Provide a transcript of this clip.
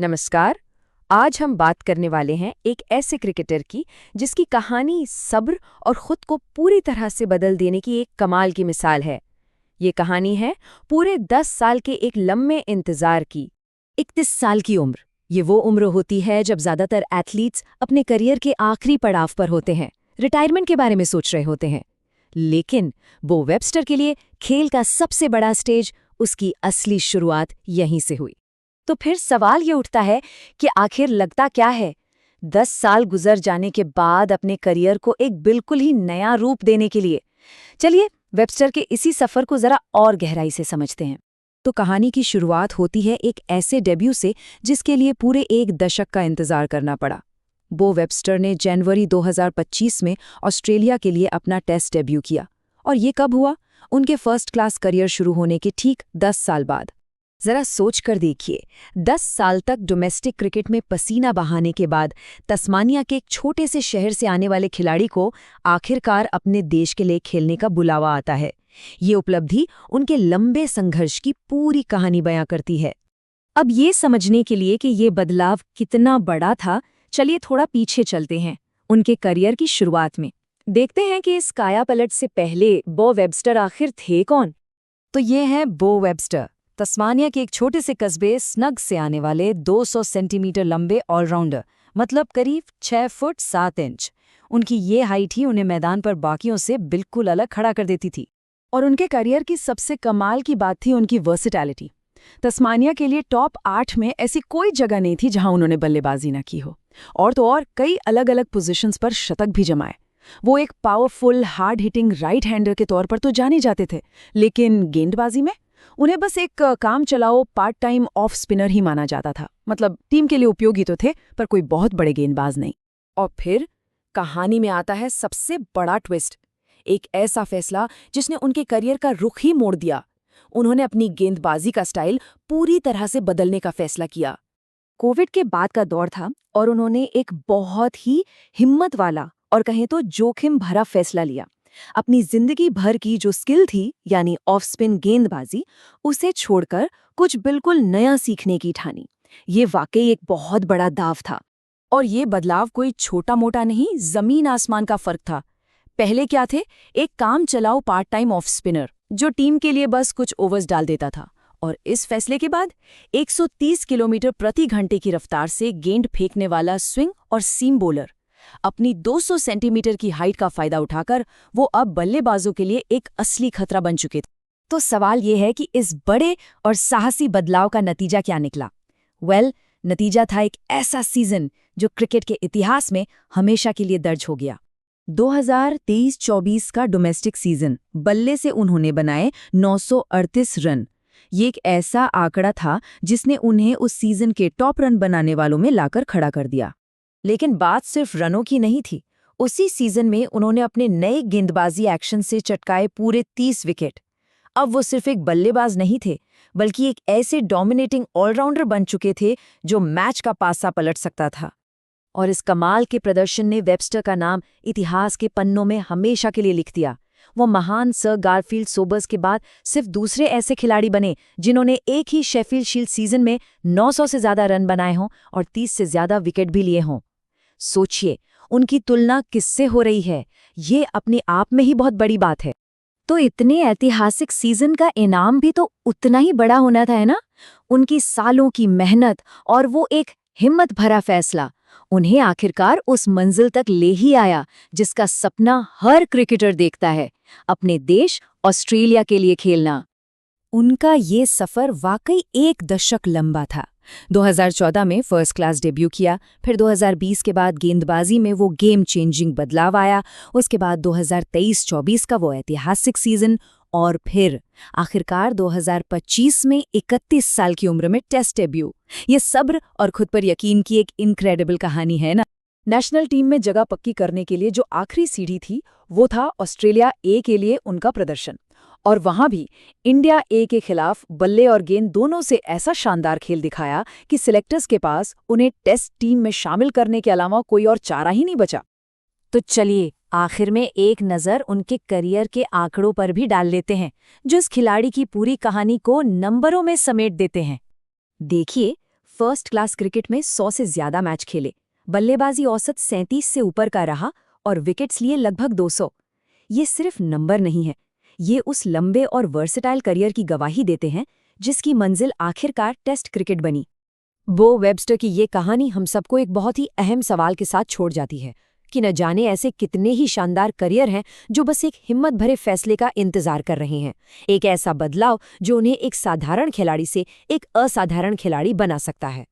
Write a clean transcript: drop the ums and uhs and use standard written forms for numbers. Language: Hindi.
नमस्कार। आज हम बात करने वाले हैं एक ऐसे क्रिकेटर की जिसकी कहानी सब्र और खुद को पूरी तरह से बदल देने की एक कमाल की मिसाल है। ये कहानी है पूरे 10 साल के एक लंबे इंतजार की। 31 साल की उम्र, ये वो उम्र होती है जब ज्यादातर एथलीट्स अपने करियर के आखिरी पड़ाव पर होते हैं, रिटायरमेंट के बारे में सोच रहे होते हैं। लेकिन बो वेबस्टर के लिए खेल का सबसे बड़ा स्टेज, उसकी असली शुरुआत यहीं से हुई। तो फिर सवाल ये उठता है कि आखिर लगता क्या है 10 साल गुजर जाने के बाद अपने करियर को एक बिल्कुल ही नया रूप देने के लिए। चलिए वेबस्टर के इसी सफर को जरा और गहराई से समझते हैं। तो कहानी की शुरुआत होती है एक ऐसे डेब्यू से जिसके लिए पूरे एक दशक का इंतजार करना पड़ा। बो वेबस्टर ने जनवरी 2025 में ऑस्ट्रेलिया के लिए अपना टेस्ट डेब्यू किया। और ये कब हुआ? उनके फर्स्ट क्लास करियर शुरू होने के ठीक 10 साल बाद। जरा सोच कर देखिए, 10 साल तक डोमेस्टिक क्रिकेट में पसीना बहाने के बाद तस्मानिया के एक छोटे से शहर से आने वाले खिलाड़ी को आखिरकार अपने देश के लिए खेलने का बुलावा आता है। ये उपलब्धि उनके लंबे संघर्ष की पूरी कहानी बयां करती है। अब ये समझने के लिए कि ये बदलाव कितना बड़ा था, चलिए थोड़ा पीछे चलते हैं, उनके करियर की शुरुआत में। देखते हैं कि इस कायापलट से पहले बो वेबस्टर आखिर थे कौन। तो ये हैं बो वेबस्टर, तस्मानिया के एक छोटे से कस्बे स्नग से आने वाले 200 सेंटीमीटर लंबे ऑलराउंडर, मतलब करीब 6 फुट 7 इंच। उनकी ये हाइट ही उन्हें मैदान पर बाकियों से बिल्कुल अलग खड़ा कर देती थी। और उनके करियर की सबसे कमाल की बात थी उनकी वर्सेटैलिटी। तस्मानिया के लिए टॉप 8 में ऐसी कोई जगह नहीं थी जहां उन्होंने बल्लेबाजी न की हो। और तो और कई अलग अलग पोजीशंस पर शतक भी जमाए। वो एक powerful hard hitting right hander के तौर पर तो जाने जाते थे, लेकिन गेंदबाजी में उन्हें बस एक काम चलाओ पार्ट टाइम ऑफ स्पिनर ही माना जाता था। मतलब टीम के लिए उपयोगी तो थे, पर कोई बहुत बड़े गेंदबाज नहीं। और फिर कहानी में आता है सबसे बड़ा ट्विस्ट, एक ऐसा फैसला जिसने उनके करियर का रुख ही मोड़ दिया। उन्होंने अपनी गेंदबाजी का स्टाइल पूरी तरह से बदलने का फैसला किया। कोविड के बाद का दौर था और उन्होंने एक बहुत ही हिम्मत वाला और कहें तो जोखिम भरा फैसला लिया। अपनी जिंदगी भर की जो स्किल थी, यानी ऑफ स्पिन गेंदबाजी, उसे छोड़कर कुछ बिल्कुल नया सीखने की ठानी। ये वाकई एक बहुत बड़ा दाव था। और ये बदलाव कोई छोटा मोटा नहीं, जमीन आसमान का फर्क था। पहले क्या थे? एक काम चलाओ पार्ट टाइम ऑफ स्पिनर जो टीम के लिए बस कुछ ओवर्स डाल देता था। और इस फैसले के बाद 130 किलोमीटर प्रति घंटे की रफ्तार से गेंद फेंकने वाला स्विंग और सीम बोलर। अपनी 200 सेंटीमीटर की हाइट का फायदा उठाकर वो अब बल्लेबाजों के लिए एक असली खतरा बन चुके थे। तो सवाल ये है कि इस बड़े और साहसी बदलाव का नतीजा क्या निकला? नतीजा था एक ऐसा सीजन जो क्रिकेट के इतिहास में हमेशा के लिए दर्ज हो गया। 2023-24 का डोमेस्टिक सीजन, बल्ले से उन्होंने बनाए 938 रन। ये एक ऐसा आंकड़ा था जिसने उन्हें उस सीजन के टॉप रन बनाने वालों में लाकर खड़ा कर दिया। लेकिन बात सिर्फ रनों की नहीं थी। उसी सीजन में उन्होंने अपने नए गेंदबाजी एक्शन से चटकाए पूरे 30 विकेट। अब वो सिर्फ एक बल्लेबाज नहीं थे, बल्कि एक ऐसे डोमिनेटिंग ऑलराउंडर बन चुके थे जो मैच का पासा पलट सकता था। और इस कमाल के प्रदर्शन ने वेबस्टर का नाम इतिहास के पन्नों में हमेशा के लिए लिख दिया। वो महान सर गारफील्ड सोबर्स के बाद सिर्फ दूसरे ऐसे खिलाड़ी बने जिन्होंने एक ही शेफील्ड शील्ड सीजन में 900 से ज्यादा रन बनाए हों और 30 से ज्यादा विकेट भी लिए हों। सोचिए, उनकी तुलना किससे हो रही है? ये अपने आप में ही बहुत बड़ी बात है। तो इतने ऐतिहासिक सीजन का इनाम भी तो उतना ही बड़ा होना था, है ना? उनकी सालों की मेहनत और वो एक हिम्मत भरा फैसला उन्हें आखिरकार उस मंजिल तक ले ही आया जिसका सपना हर क्रिकेटर देखता है, अपने देश ऑस्ट्रेलिया के लिए खेलना। उनका ये सफर वाकई एक दशक लंबा था। 2014 में फर्स्ट क्लास डेब्यू किया, फिर 2020 के बाद गेंदबाजी में वो गेम चेंजिंग बदलाव आया, उसके बाद 2023-24 का वो ऐतिहासिक सीजन, और फिर आखिरकार 2025 में 31 साल की उम्र में टेस्ट डेब्यू। ये सब्र और खुद पर यकीन की एक इनक्रेडिबल कहानी है ना। नेशनल टीम में जगह पक्की करने के लिए जो आखिरी सीढ़ी थी वो था ऑस्ट्रेलिया ए के लिए उनका प्रदर्शन। और वहां भी इंडिया ए के खिलाफ बल्ले और गेंद दोनों से ऐसा शानदार खेल दिखाया कि सिलेक्टर्स के पास उन्हें टेस्ट टीम में शामिल करने के अलावा कोई और चारा ही नहीं बचा। तो चलिए आखिर में एक नज़र उनके करियर के आंकड़ों पर भी डाल लेते हैं, जो इस खिलाड़ी की पूरी कहानी को नंबरों में समेट देते हैं। देखिए, फर्स्ट क्लास क्रिकेट में 100 से ज्यादा मैच खेले, बल्लेबाजी औसत 37 से ऊपर का रहा और विकेट्स लिए लगभग 200। ये सिर्फ नंबर नहीं है, ये उस लंबे और वर्सेटाइल करियर की गवाही देते हैं जिसकी मंजिल आखिरकार टेस्ट क्रिकेट बनी। बो वेबस्टर की ये कहानी हम सबको एक बहुत ही अहम सवाल के साथ छोड़ जाती है कि न जाने ऐसे कितने ही शानदार करियर हैं जो बस एक हिम्मत भरे फैसले का इंतजार कर रहे हैं, एक ऐसा बदलाव जो उन्हें एक साधारण खिलाड़ी से एक असाधारण खिलाड़ी बना सकता है।